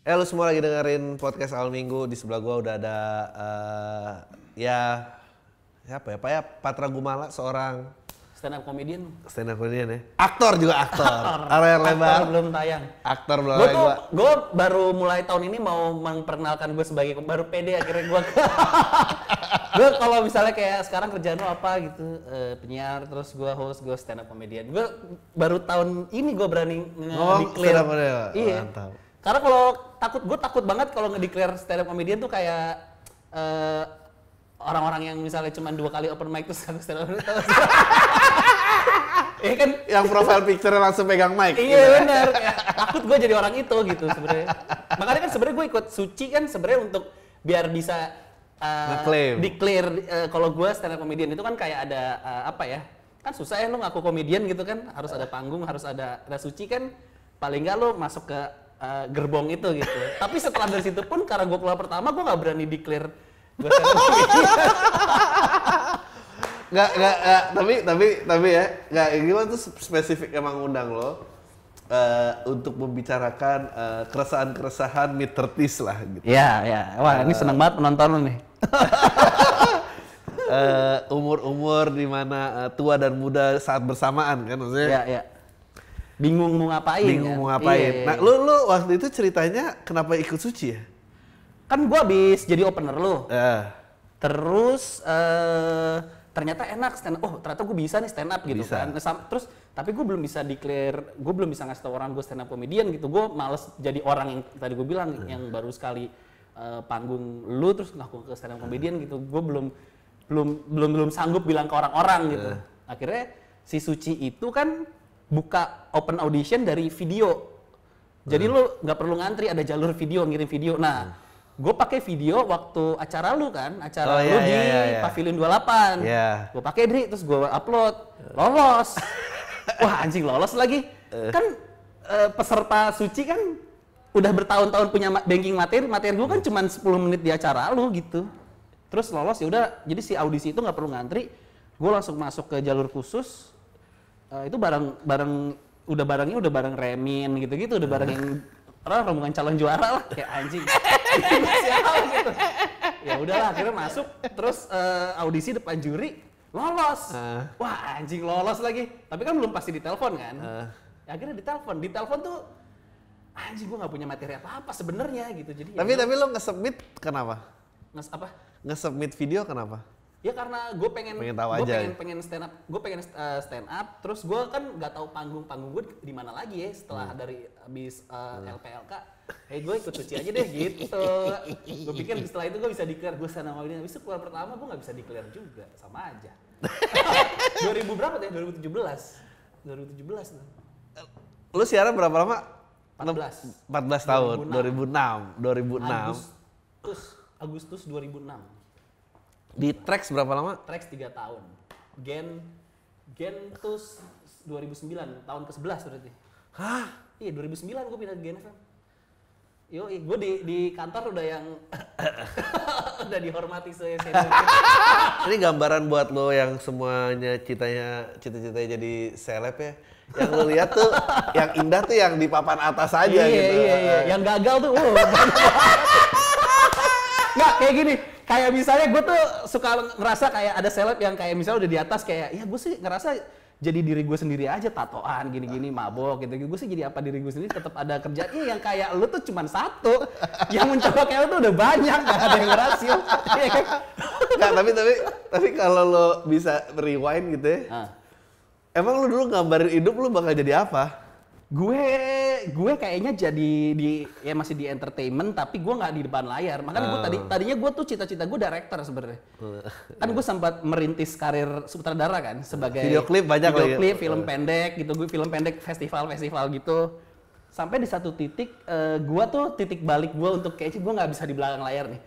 Lu semua lagi dengerin podcast awal minggu. Di sebelah gua udah ada siapa ya? Patra Gumala, seorang stand up comedian ya. Aktor juga aktor. Layar lebar. Belum tayang. Aktor belum tayang. Gue baru mulai tahun ini mau memperkenalkan gue sebagai baru pede akhirnya gue. Gue kalau misalnya kayak sekarang kerjaan lo apa gitu, penyiar, terus gue host, gue stand up comedian. Gue baru tahun ini gue berani nge-declare. Iya. Mantap. Karena kalau gue takut banget kalau nge-declare stand up comedian tuh kayak orang-orang yang misalnya cuma 2 kali open mic terus aku stand up comedian. Iya kan? Yang profile picture langsung pegang mic. Iya gitu. Benar. Takut gue jadi orang itu gitu sebenarnya. Makanya kan sebenarnya gue ikut Suci kan sebenarnya untuk biar bisa declare kalau gue stand up comedian itu kan kayak ada apa ya? Kan susah ya lo ngaku komedian gitu kan, harus ada panggung, harus ada Suci kan paling nggak lo masuk ke gerbong itu gitu. Tapi setelah dari situ pun karena gue keluar pertama gue nggak berani declare gue stand up comedian. Tapi ya, gimana tuh spesifik emang undang lo untuk membicarakan keresahan-keresahan mid-30s lah gitu. Iya. Wah, ini seneng banget penonton lo nih. Umur-umur di mana tua dan muda saat bersamaan kan maksudnya. Iya. Bingung mau ngapain. Iya. Nah, lu waktu itu ceritanya kenapa ikut Suci ya? Kan gua habis jadi opener lu. Terus ternyata enak stand up. Oh, ternyata gue bisa nih stand up gitu kan. Terus tapi gue belum bisa declare, gue belum bisa ngasih tau orang gue stand up comedian gitu. Gue males jadi orang yang tadi gue bilang yang baru sekali panggung lu terus ngaku ke stand up comedian gitu. Gue belum sanggup bilang ke orang-orang gitu. Akhirnya si Suci itu kan buka open audition dari video. Jadi lu nggak perlu ngantri, ada jalur video, ngirim video. Nah, gue pakai video waktu acara lu kan, di Pavilion 28. Gue pakai Dri, terus gue upload, lolos. Wah anjing lolos lagi. Kan peserta Suci kan udah bertahun-tahun punya banking materi gue kan cuma 10 menit di acara lu gitu. Terus lolos ya udah, jadi si audisi itu nggak perlu ngantri, gue langsung masuk ke jalur khusus. Itu bareng Remin gitu-gitu, udah bareng yang rombongan calon juara lah, kayak anjing. Siapa gitu. Ya udahlah akhirnya masuk, terus audisi depan juri lolos. Wah anjing lolos lagi. Tapi kan belum pasti ditelepon kan. Ya, akhirnya ditelepon tuh anjing gue nggak punya materi apa-apa sebenarnya gitu. Jadi tapi lo nge-submit kenapa? Apa? Nge-submit video kenapa? Ya karena gue pengen stand up, stand up, terus gue kan nggak tahu panggung gue di mana lagi ya setelah dari habis LPLK, gue ikut Suci aja deh gitu. Gue pikir setelah itu gue bisa declare gue stand up comedian, habis itu keluar pertama gue nggak bisa declare juga, sama aja. 2000 berapa tuh? 2017 tuh. Lu siaran berapa lama? 14 tahun, 2006. Agustus 2006. Di Trax berapa lama? Trax 3 tahun. Gen tuh 2009, tahun ke-11 berarti. Hah? Iya 2009 gue pindah ke Gen FM. Gue di kantor udah yang udah dihormati senior. Ini gambaran buat lo yang semuanya cita-citanya jadi seleb ya. Yang lo lihat tuh, yang indah tuh yang di papan atas aja gitu. Iya. Yang gagal tuh, nggak kayak gini. Kayak misalnya gue tuh suka ngerasa kayak ada seleb yang kayak misalnya udah di atas kayak, ya gue sih ngerasa jadi diri gue sendiri aja, tatoan gini-gini, mabok gitu. Gue sih jadi apa diri gue sendiri, tetap ada kerjaan. Yang kayak lu tuh cuma satu, yang mencoba kayak lu tuh udah banyak, gak ada yang berhasil. Nggak, tapi kalau lo bisa rewind gitu ya, emang lu dulu gambarin hidup lu bakal jadi apa? Gue kayaknya jadi masih di entertainment tapi gue nggak di depan layar. Makanya gue tadinya gue tuh cita-cita gue director sebenarnya. Kan gue sempat merintis karir sutradara kan sebagai video klip film pendek gitu. Gue film pendek festival gitu. Sampai di satu titik gue tuh titik balik gue untuk kayaknya gue nggak bisa di belakang layar nih.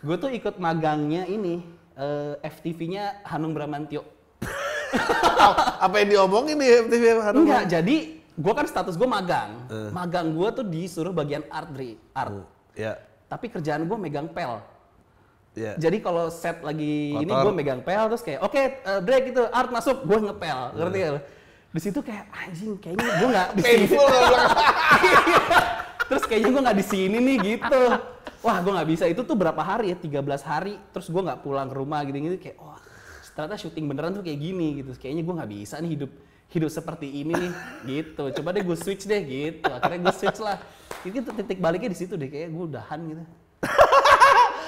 Gue tuh ikut magangnya ini FTV-nya Hanung Bramantyo. Apa yang diomongin nih FTV Hanung? Enggak, jadi gue kan status gue magang. Magang gue tuh disuruh bagian art. Tapi kerjaan gue megang pel. Jadi kalau set lagi kotor, ini gue megang pel terus kayak oke, break gitu, art masuk, gue ngepel. Ngerti gak? Di situ kayak anjing, kayaknya gue nggak di sini. Terus kayaknya gue nggak di sini nih gitu. Wah gue nggak bisa, itu tuh berapa hari ya, 13 hari. Terus gue nggak pulang ke rumah gitu-gitu kayak wah ternyata syuting beneran tuh kayak gini gitu. Kayaknya gue nggak bisa nih hidup seperti ini nih gitu. Coba deh gue switch deh gitu. Akhirnya gue switch lah. Itu titik baliknya di situ deh, kayak gue udahan gitu.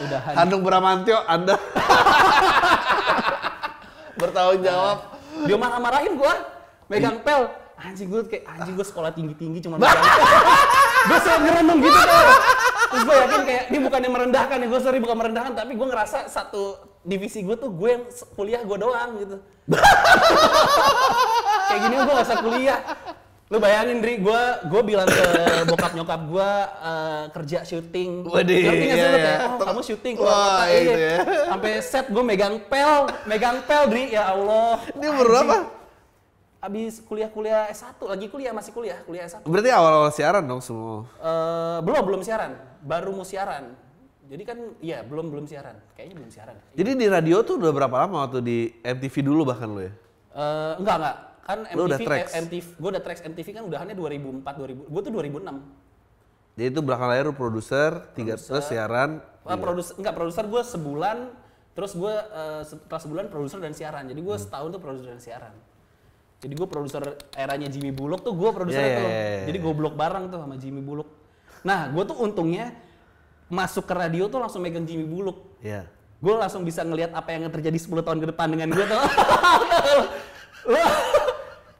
Udahan. Hanung Bramantyo, Anda bertanggung jawab. Dia marah-marahin gue, megang pel. Anjing gue sekolah tinggi-tinggi cuma megang pel. Gue selalu ngerenung gitu kan. Terus gue yakin kayak ini bukannya merendahkan ya, gue sorry bukan merendahkan, tapi gue ngerasa satu divisi gue tuh gue yang kuliah gue doang gitu. Kayak gini gue gak usah kuliah. Lu bayangin Dri, gue bilang ke bokap nyokap gue kerja syuting. Waduh, ngerti nggak sih lu kayak, iya. kamu syuting keluar kota gitu ya. Sampai set gue megang pel Dri, ya Allah. Ini umur berapa? Abis kuliah S1, masih kuliah S1. Berarti awal-awal siaran dong semua? Belum siaran, baru mau siaran. Jadi kan, iya belum siaran, kayaknya belum siaran. Jadi di radio tuh udah berapa lama waktu di MTV dulu bahkan lo ya? Enggak. Kan Lu udah gue udah tracks MTV kan udahannya 2004, gue tuh 2006. Jadi itu belakang layar lu produser, terus siaran. Produser gue sebulan, terus gue setelah sebulan produser dan siaran. Jadi gue setahun tuh produser dan siaran. Jadi gue produser eranya Jimmy Bullock tuh, gue produser tuh. Jadi goblok bareng tuh sama Jimmy Bullock. Nah, gue tuh untungnya masuk ke radio tuh langsung megang Jimmy Bullock. Iya. Gue langsung bisa ngelihat apa yang terjadi 10 tahun ke depan dengan gue tuh.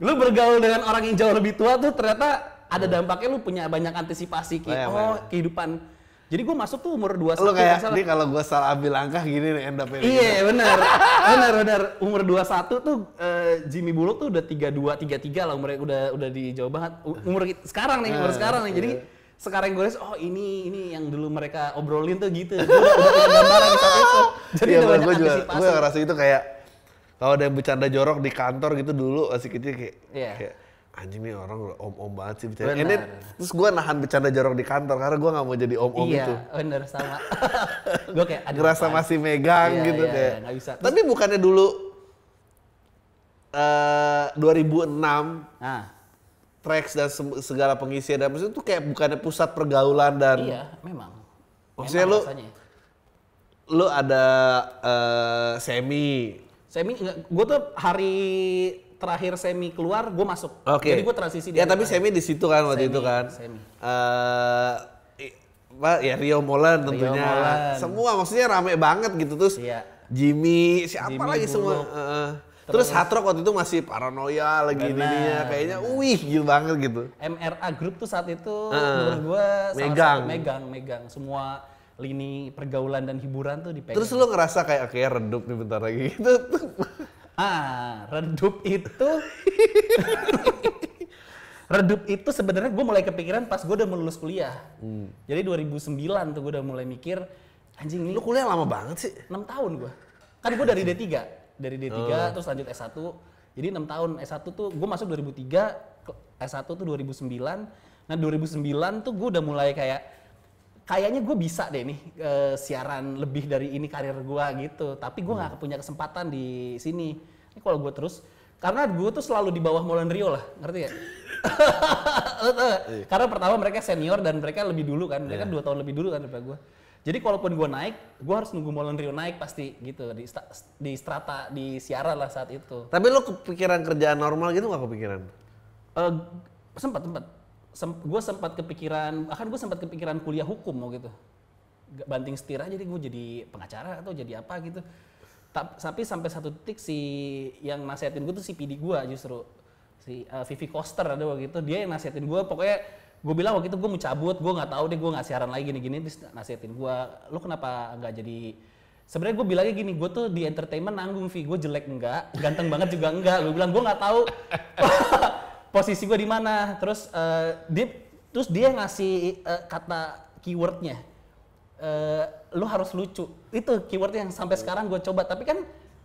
Lu bergaul dengan orang yang jauh lebih tua tuh ternyata ada dampaknya, lu punya banyak antisipasi kayak kehidupan. Jadi gue masuk tuh umur 21. Lu kayak ini kalau gue salah ambil langkah gini nih end up-nya. Iya benar. Umur 21 tuh Jimmy Bullock tuh udah 32, 33 lah umurnya, udah di jauh banget. Umur sekarang nih. Jadi sekarang gue lihat, oh ini yang dulu mereka obrolin tuh gitu. Gue udah punya gambaran saat itu. Jadi udah banyak antisipasi. Gue ngerasa itu kayak kalau ada yang bercanda jorok di kantor gitu dulu masih kecil kayak anjing nih orang om-om banget sih bercanda. Terus gue nahan bercanda jorok di kantor karena gue nggak mau jadi om-om itu. Iya bener sama. Gue kayak ngerasa masih megang gitu kayak. Gak bisa. Tapi bukannya dulu 2006 tracks dan segala pengisian dan maksudnya itu kayak bukannya pusat pergaulan dan. Iya memang. Maksudnya lu ada semi, gue tuh hari terakhir semi keluar, gue masuk. Jadi gue transisi. Ya tapi semi di situ kan waktu itu kan. Ya Rio Molen tentunya. Semua maksudnya rame banget gitu terus. Jimmy, siapa lagi semua. Terus Hard Rock waktu itu masih paranoia lagi ininya, kayaknya gila banget gitu. MRA Group tuh saat itu menurut gue megang semua lini pergaulan dan hiburan tuh dipegang. Terus lu ngerasa kayak redup nih bentar lagi gitu. Redup itu sebenarnya gue mulai kepikiran pas gue udah mau lulus kuliah. Jadi 2009 tuh gue udah mulai mikir, anjing ini. Lu kuliah lama banget sih. 6 tahun gue. Kan gue dari D3. Terus lanjut S1. Jadi 6 tahun. S1 tuh gue masuk 2003, S1 tuh 2009. Nah 2009 tuh gue udah mulai kayaknya gue bisa deh nih siaran lebih dari ini karir gue gitu. Tapi gue nggak punya kesempatan di sini. Ini kalau gue terus, karena gue tuh selalu di bawah Molen Rio lah, ngerti ya? Karena pertama mereka senior dan mereka lebih dulu kan, mereka 2 tahun lebih dulu kan daripada gue. Jadi kalaupun gue naik, gue harus nunggu Molen Rio naik pasti gitu di strata di siaran lah saat itu. Tapi lo kepikiran kerjaan normal gitu nggak kepikiran? Gue sempat kepikiran kuliah hukum mau gitu, banting setir aja gue jadi pengacara atau jadi apa gitu. Tapi sampai satu titik yang nasihatin gue tuh si PD gue justru si Vivi Koster ada waktu itu, dia yang nasihatin gue. Pokoknya gue bilang waktu itu gue mau cabut, gue nggak tahu deh, gue nggak siaran lagi gini-gini. Terus nasihatin gue, lo kenapa nggak jadi. Sebenarnya gue bilangnya gini, gue tuh di entertainment nanggung, Vi, gue jelek enggak, ganteng banget juga enggak. Gue bilang gue nggak tahu posisi gue di mana. Terus dia ngasih kata keywordnya, lu harus lucu. Itu keyword yang sampai sekarang gue coba. Tapi kan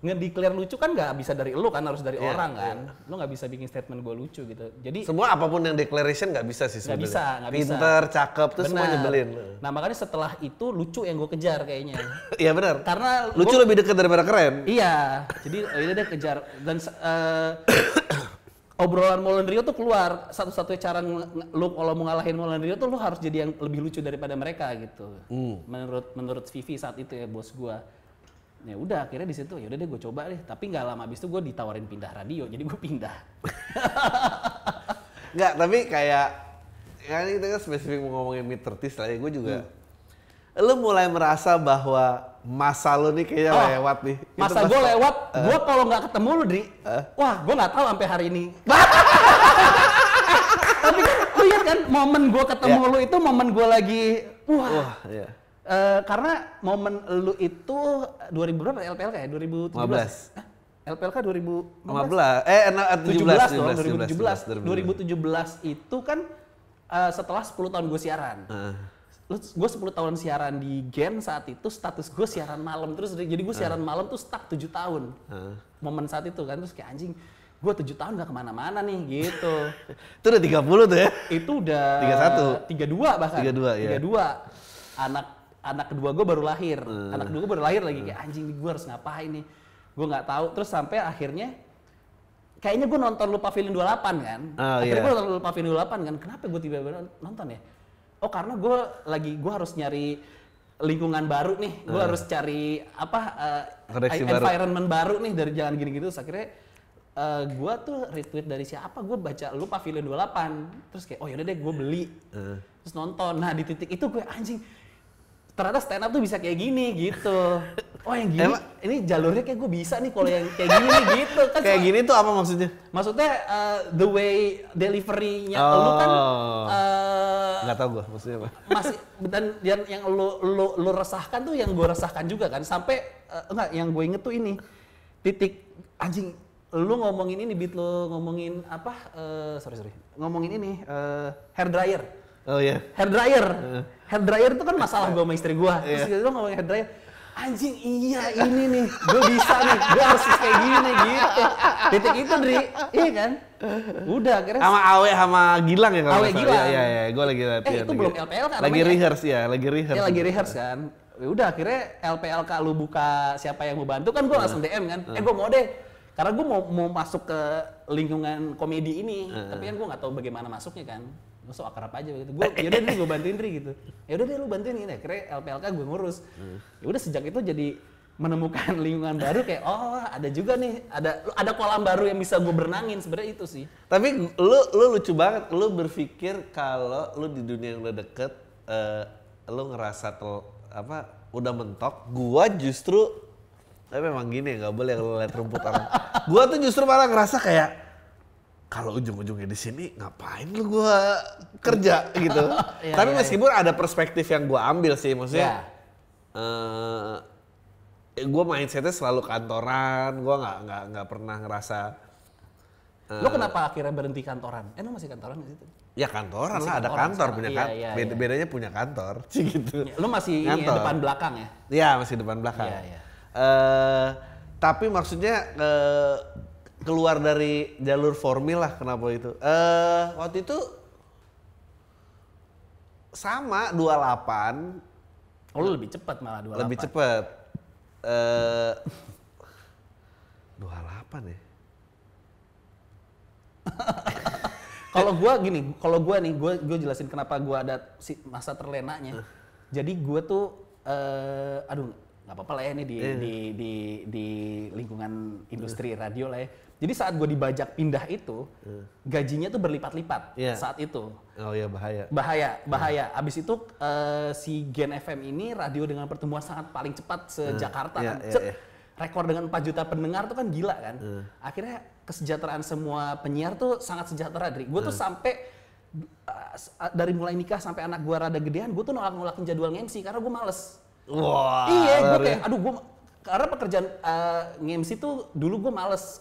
nge-declare lucu kan nggak bisa dari lu kan, harus dari orang kan. Lu nggak bisa bikin statement gue lucu gitu. Jadi semua apapun yang declaration nggak bisa sih sebenarnya. Nggak bisa. Pinter, cakep, tuh semua nyebelin. Nah makanya setelah itu lucu yang gue kejar kayaknya. Iya benar. Karena lucu lebih dekat daripada keren. Iya. Jadi ini deh kejar dan obrolan Moulin Rio tuh keluar. Satu-satunya cara lu kalau mau ngalahin Moulin Rio tuh lu harus jadi yang lebih lucu daripada mereka gitu. Menurut Vivi saat itu ya, bos gua. Ya udah akhirnya di situ ya udah deh gue coba deh. Tapi nggak lama abis itu gue ditawarin pindah radio, jadi gue pindah. Nggak, tapi kayak kan kita kan spesifik mau ngomongin mid-30s lah ya, gue juga. Lu mulai merasa bahwa masa lu nih kayaknya lewat nih. Masa gue lewat, gue kalau nggak ketemu lu, Dri, wah gue nggak tahu sampai hari ini. Tapi kan lu lihat kan, momen gue ketemu lu itu momen gue lagi, iya. Karena momen lu itu 2000 berapa LPLK ya? 2017? LPLK 2017 itu kan setelah 10 tahun gue siaran. Gue 10 tahun siaran di Gen saat itu, status gue siaran malam terus, jadi gue siaran malam tuh stuck 7 tahun. Momen saat itu kan, terus kayak anjing, gue 7 tahun gak kemana-mana nih gitu. Itu udah 30 tuh ya? Itu udah 32 bahkan. 32. Anak kedua gue baru lahir. Anak kedua gue baru lahir lagi, kayak anjing gue harus ngapain nih. Gue gak tahu, terus sampai akhirnya kayaknya gue nonton Lu Pavilion 28 kan. Akhirnya gue nonton Lu Pavilion 28 kan, kenapa gue tiba-tiba nonton ya? Oh karena gue gue harus nyari lingkungan baru nih, gue harus cari environment baru nih dari jalan gini-gitu. Terus akhirnya gue tuh retweet dari siapa, gue baca Lu Pavilion 28, terus kayak oh yaudah deh gue beli, terus nonton. Nah di titik itu gue anjing, ternyata stand up tuh bisa kayak gini gitu. Oh yang gini, ini jalurnya kayak gue bisa nih kalau yang kayak gini nih gitu. Kan kayak gini tuh apa maksudnya? Maksudnya the way delivery-nya lu kan nggak tahu gue maksudnya apa. Masih dan yang lu resahkan tuh yang gue resahkan juga kan. Sampai enggak, yang gue inget tuh ini titik anjing, lu ngomongin ini beat, lu ngomongin apa? Sorry. Ngomongin ini hair dryer. Oh iya. Hair dryer itu kan masalah gue sama istri gue. Terus gitu ngomongin hair dryer. Anjing iya ini nih, gue bisa nih, gue harus kayak gini gitu. Titik itu Dri, iya kan? Udah akhirnya sama Awe sama Gilang ya kalau Awe Gilang. Iya, gue lagi latihan. Itu belum LPL kan? Lagi rehearse ya, lagi rehearse kan. Ya udah akhirnya LPLK lu buka siapa yang mau bantu kan, gue langsung DM kan. Gue mau deh. Karena gue mau masuk ke lingkungan komedi ini, tapi kan gue nggak tahu bagaimana masuknya kan. Gue so akrab aja gitu. Gue yaudah deh gue bantuin Dri gitu. Yaudah deh lu bantuin ini. Akhirnya LPLK gue ngurus. Ya udah sejak itu jadi menemukan lingkungan baru, kayak oh ada juga nih, ada kolam baru yang bisa gue berenangin, sebenarnya itu sih. Tapi lu lucu banget, lu berpikir kalau lu di dunia yang udah deket, lu ngerasa udah mentok. Gua justru, tapi memang gini nggak boleh kalau lihat rumput orang. Gua tuh justru malah ngerasa kayak kalau ujung-ujungnya di sini ngapain lu gua kerja gitu. Tapi meskipun ada perspektif yang gua ambil sih, maksudnya gua mindsetnya selalu kantoran, gua nggak pernah ngerasa. Lo kenapa akhirnya berhenti kantoran? Lo masih kantoran nggak situ? Ya kantoran masih lah, ada kantor punya kantor. Bedanya punya kantor sih gitu. Lo masih depan belakang ya? Iya masih depan belakang. Tapi maksudnya keluar dari jalur formil lah, kenapa itu? Waktu itu sama 28. Oh lu lebih cepat malah 28. Lebih cepat. 28 ya? Kalau gue jelasin kenapa gue ada masa terlenanya. Jadi gue tuh, nggak apa-apa lah ya ini di lingkungan industri radio lah ya. Jadi saat gue dibajak pindah itu, gajinya tuh berlipat-lipat saat itu. Oh iya Bahaya. Abis itu si Gen FM ini radio dengan pertumbuhan sangat paling cepat se-Jakarta kan. Rekor dengan 4 juta pendengar tuh kan gila kan. Akhirnya kesejahteraan semua penyiar tuh sangat sejahtera. Gue tuh sampai dari mulai nikah sampai anak gue rada gedean, gue tuh nolak-nolakin jadwal MC karena gue males. Wah. Iya, gue kayak karena pekerjaan nge-MC tuh dulu gue males.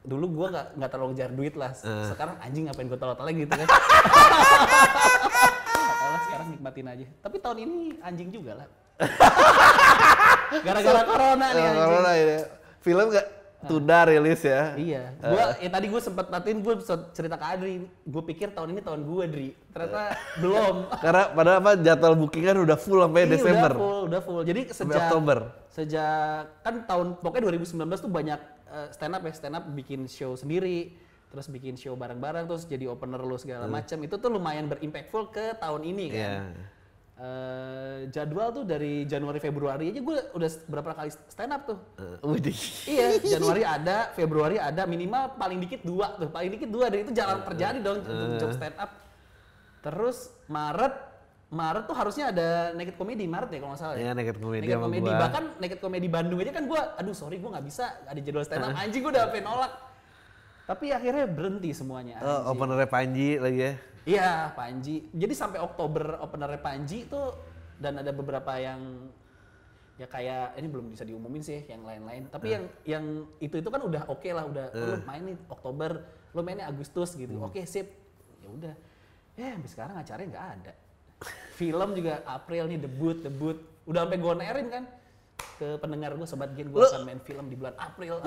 Dulu gue nggak terlalu ngejar duit lah. Sekarang anjing ngapain gue tolak gitu kan. Sekarang nikmatin aja. Tapi tahun ini anjing juga lah. Gara-gara corona nih anjing. Corona ini. Film nggak tunda rilis ya? Iya. Tadi gue sempet natin, gue cerita ke Adri. Gue pikir tahun ini tahun gue, Dri. Ternyata belum. Karena padahal jadwal bookingan udah full sampai Desember. Udah full. Jadi sejak kan pokoknya 2019 tuh banyak stand up bikin show sendiri. terus bikin show bareng-bareng, terus jadi opener lu segala macam. Itu tuh lumayan berimpactful ke tahun ini kan. Jadwal tuh dari Januari Februari aja gue udah berapa kali stand up tuh. Iya, Januari ada, Februari ada, minimal paling dikit 2 tuh, paling dikit 2 dan itu jarang terjadi dong untuk job stand up. Terus Maret tuh harusnya ada Naked Comedy Maret ya kalau nggak salah. Iya, Naked Comedy. Naked Comedy bahkan Naked Comedy Bandung aja kan gue, aduh sorry gue nggak bisa ada jadwal stand up, anjing gue udah sampai nolak. Tapi akhirnya berhenti semuanya. Openernya Panji lagi ya. Iya, Panji. Jadi sampai Oktober openernya Panji itu dan ada beberapa yang ya kayak ini belum bisa diumumin sih yang lain-lain. Tapi yang itu kan udah oke lah, udah lu main nih Oktober, lu mainnya Agustus gitu. Oke, sip. Ya udah. Sampai sekarang acaranya nggak ada. Film juga April nih debut. Udah sampai gue nerin kan ke pendengar gue, Sobat Gen, gue akan main film di bulan April.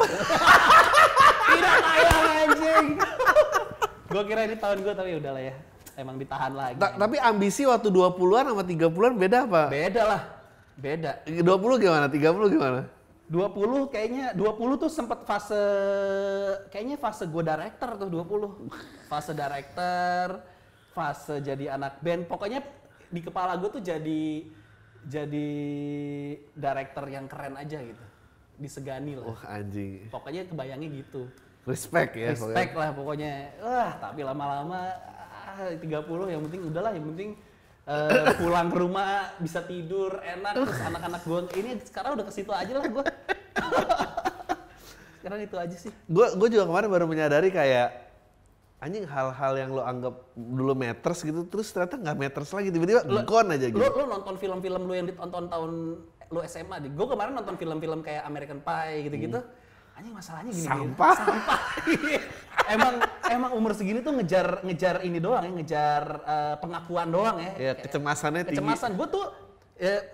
Tidak tayang anjing. Gue kira ini tahun gue tapi udahlah ya. Emang ditahan lagi. Tapi ambisi waktu 20-an sama 30-an beda apa? Beda lah. Beda. 20 gimana? 30 gimana? 20 kayaknya 20 tuh sempat fase gue director tuh 20. Fase director, fase jadi anak band. Pokoknya di kepala gue tuh jadi director yang keren aja gitu. Disegani lah. Wah, anjing. Pokoknya kebayangnya gitu. Respect ya. Respect lah pokoknya. Tapi lama-lama 30 yang penting udahlah, yang penting pulang ke rumah bisa tidur enak, terus anak-anak gue ini sekarang udah ke situ aja lah gue. Sekarang itu aja sih. Gue juga kemarin baru menyadari kayak anjing hal-hal yang lo anggap dulu matters gitu terus ternyata nggak matters lagi, tiba-tiba gone aja gitu. Lo nonton film-film lo yang ditonton tahun lo SMA deh. Gue kemarin nonton film-film kayak American Pie gitu-gitu. Anjing masalahnya gini. Sampah. Emang umur segini tuh ngejar ini doang ya, ngejar pengakuan doang ya. Iya, kecemasannya tinggi. Kecemasan. Gue tuh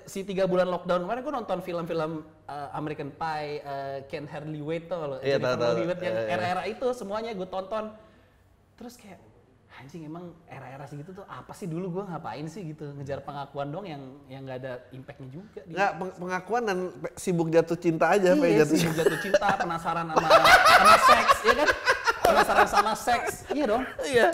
si 3 bulan lockdown kemarin gue nonton film-film American Pie, Can't Hardly Wait tuh loh. Iya, tahu. Yang era-era itu semuanya gue tonton. Terus kayak anjing emang era-era segitu tuh apa sih dulu gue ngapain sih gitu, ngejar pengakuan dong yang nggak ada impactnya juga. Nggak, pengakuan dan sibuk jatuh cinta aja. Iya, sibuk jatuh cinta, penasaran sama seks, ya kan? Penasaran sama seks, iya dong. Iya.